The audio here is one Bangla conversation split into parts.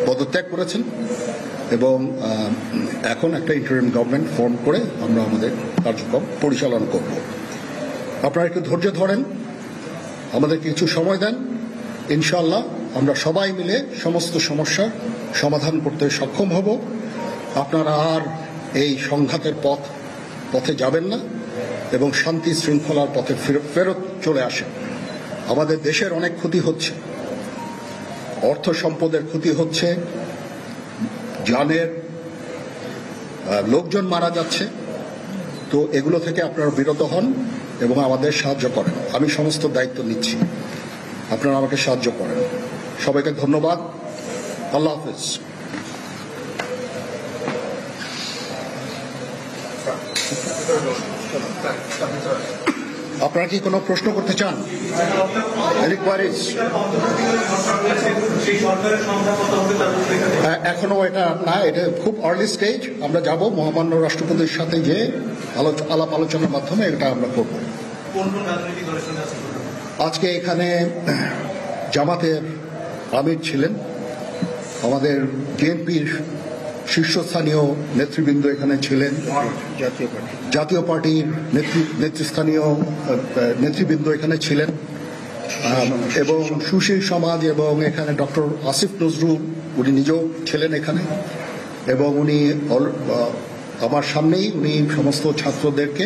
পদত্যাগ করেছেন এবং এখন একটা ইন্টারিম গভর্নমেন্ট ফর্ম করে আমরা আমাদের কার্যক্রম পরিচালনা করব। আপনারা একটু ধৈর্য ধরেন, আমাদের কিছু সময় দেন, ইনশাআল্লাহ আমরা সবাই মিলে সমস্ত সমস্যার সমাধান করতে সক্ষম হব। আপনারা আর এই সংঘাতের পথে যাবেন না এবং শান্তি শৃঙ্খলার পথে ফেরত চলে আসেন। আমাদের দেশের অনেক ক্ষতি হচ্ছে, অর্থ সম্পদের ক্ষতি হচ্ছে, জানের লোকজন মারা যাচ্ছে। তো এগুলো থেকে আপনারা বিরত হন এবং আমাদের সাহায্য করেন। আমি সমস্ত দায়িত্ব নিচ্ছি, আপনারা আমাকে সাহায্য করেন। সবাইকে ধন্যবাদ। আল্লাহ হাফেজ। আপনারা কি কোনো প্রশ্ন করতে চান? এখনো এটা না, এটা খুব আর্লি স্টেজ। আমরা যাব মহামান্য রাষ্ট্রপতির সাথে যে আলাপ আলোচনার মাধ্যমে এটা আমরা করব। আজকে এখানে জামাতের আমির ছিলেন, আমাদের বিএনপির শীর্ষস্থানীয় নেতৃবৃন্দ এখানে ছিলেন, জাতীয় পার্টির নেতৃস্থানীয় নেতৃবৃন্দ এখানে ছিলেন এবং সুশীল সমাজ এবং এখানে ডক্টর আসিফ নজরুল উনি নিজেও ছিলেন এখানে এবং উনি আমার সামনেই উনি সমস্ত ছাত্রদেরকে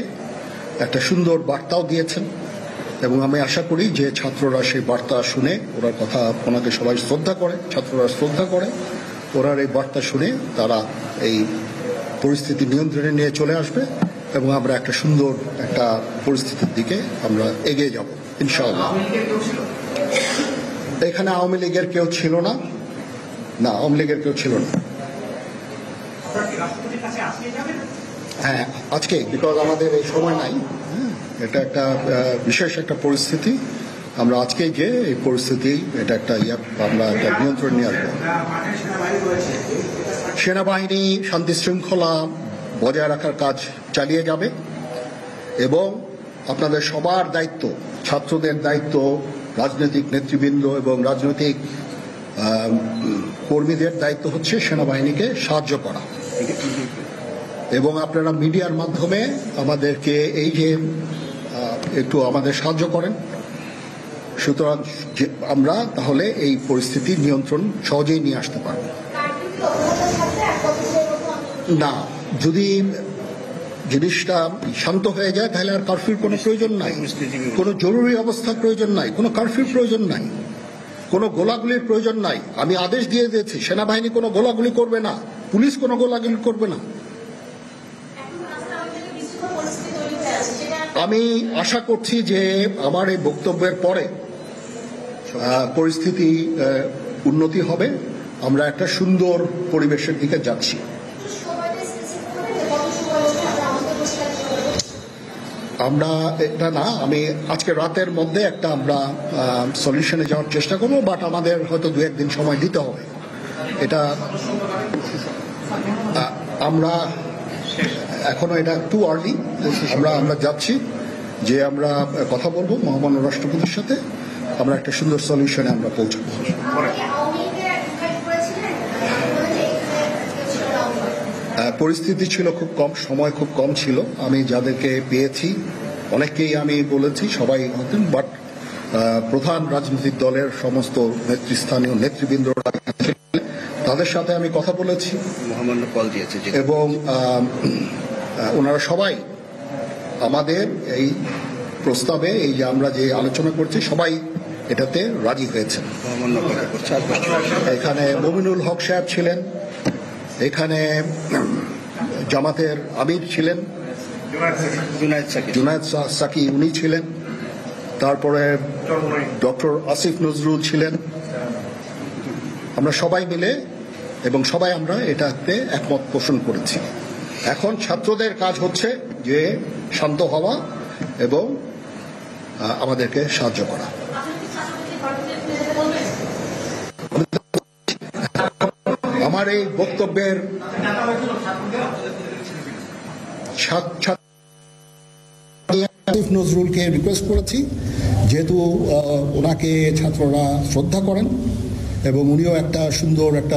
একটা সুন্দর বার্তাও দিয়েছেন এবং আমি আশা করি যে ছাত্ররা সেই বার্তা শুনে ওনার কথা, ওনাকে সবাই শ্রদ্ধা করে, ছাত্ররা শ্রদ্ধা করে, ওনার এই বার্তা শুনে তারা এই পরিস্থিতি নিয়ন্ত্রণে নিয়ে চলে আসবে এবং আমরা একটা সুন্দর একটা পরিস্থিতির দিকে আমরা এগিয়ে যাব ইনশাআল্লাহ। এখানে আওয়ামী লীগের কেউ ছিল না, আওয়ামী লীগের কেউ ছিল না। হ্যাঁ, আজকে বিকজ আমাদের এই সময় নাই, এটা একটা বিশেষ একটা পরিস্থিতি। আমরা আজকে যে এই পরিস্থিতি এটা একটা আমরা একটা নিয়ন্ত্রণ নিয়ে আসবো। সেনাবাহিনী শান্তি শৃঙ্খলা বজায় রাখার কাজ চালিয়ে যাবে এবং আপনাদের সবার দায়িত্ব, ছাত্রদের দায়িত্ব, রাজনৈতিক নেতৃবৃন্দ এবং রাজনৈতিক কর্মীদের দায়িত্ব হচ্ছে সেনাবাহিনীকে সাহায্য করা এবং আপনারা মিডিয়ার মাধ্যমে আমাদেরকে এই যে একটু আমাদের সাহায্য করেন। সুতরাং আমরা তাহলে এই পরিস্থিতির নিয়ন্ত্রণ সহজেই নিয়ে আসতে পারব। না, যদি জিনিসটা শান্ত হয়ে যায় তাহলে আর কারফিউর কোনো প্রয়োজন নাই, কোনো জরুরি অবস্থার প্রয়োজন নাই, কোনো কারফিউর প্রয়োজন নাই, কোনো গোলাগুলির প্রয়োজন নাই। আমি আদেশ দিয়ে দিয়েছি সেনাবাহিনী কোনো গোলাগুলি করবে না, পুলিশ কোনো গোলাগুলি করবে না। আমি আশা করছি যে আমার এই বক্তব্যের পরে পরিস্থিতি উন্নতি হবে, আমরা একটা সুন্দর পরিবেশের দিকে যাচ্ছি। আমরা এটা না, আমি আজকে রাতের মধ্যে একটা আমরা সলিউশনে যাওয়ার চেষ্টা করবো, বাট আমাদের হয়তো 2-1 দিন সময় দিতে হবে। এটা আমরা এখনো এটা টু আর্লি, আমরা যাচ্ছি যে আমরা কথা বলবো মহামান্য রাষ্ট্রপতির সাথে, আমরা একটা সুন্দর সলিউশনে আমরা পৌঁছাবো। পরিস্থিতি ছিল খুব কম, সময় খুব কম ছিল। আমি যাদেরকে পেয়েছি অনেককেই আমি বলেছি, সবাই হতেন, বাট প্রধান রাজনৈতিক দলের সমস্ত নেতৃস্থানীয় নেতৃবৃন্দরা তাদের সাথে আমি কথা বলেছি এবং ওনারা সবাই আমাদের এই প্রস্তাবে, এই যে আমরা যে আলোচনা করছি, সবাই এটাতে রাজি হয়েছেন। এখানে মমিনুল হক সাহেব ছিলেন, এখানে জামাতের আমির ছিলেন, জুনায়েদ সাকি উনি ছিলেন, তারপরে ডক্টর আসিফ নজরুল ছিলেন। আমরা সবাই মিলে এবং সবাই আমরা এটাতে একমত পোষণ করেছি। এখন ছাত্রদের কাজ হচ্ছে যে শান্ত হওয়া এবং আমাদেরকে সাহায্য করা। আমার এই বক্তব্যের নজরুলকে রিকোয়েস্ট করেছি, যেহেতু ওনাকে ছাত্ররা শ্রদ্ধা করেন এবং উনিও একটা সুন্দর একটা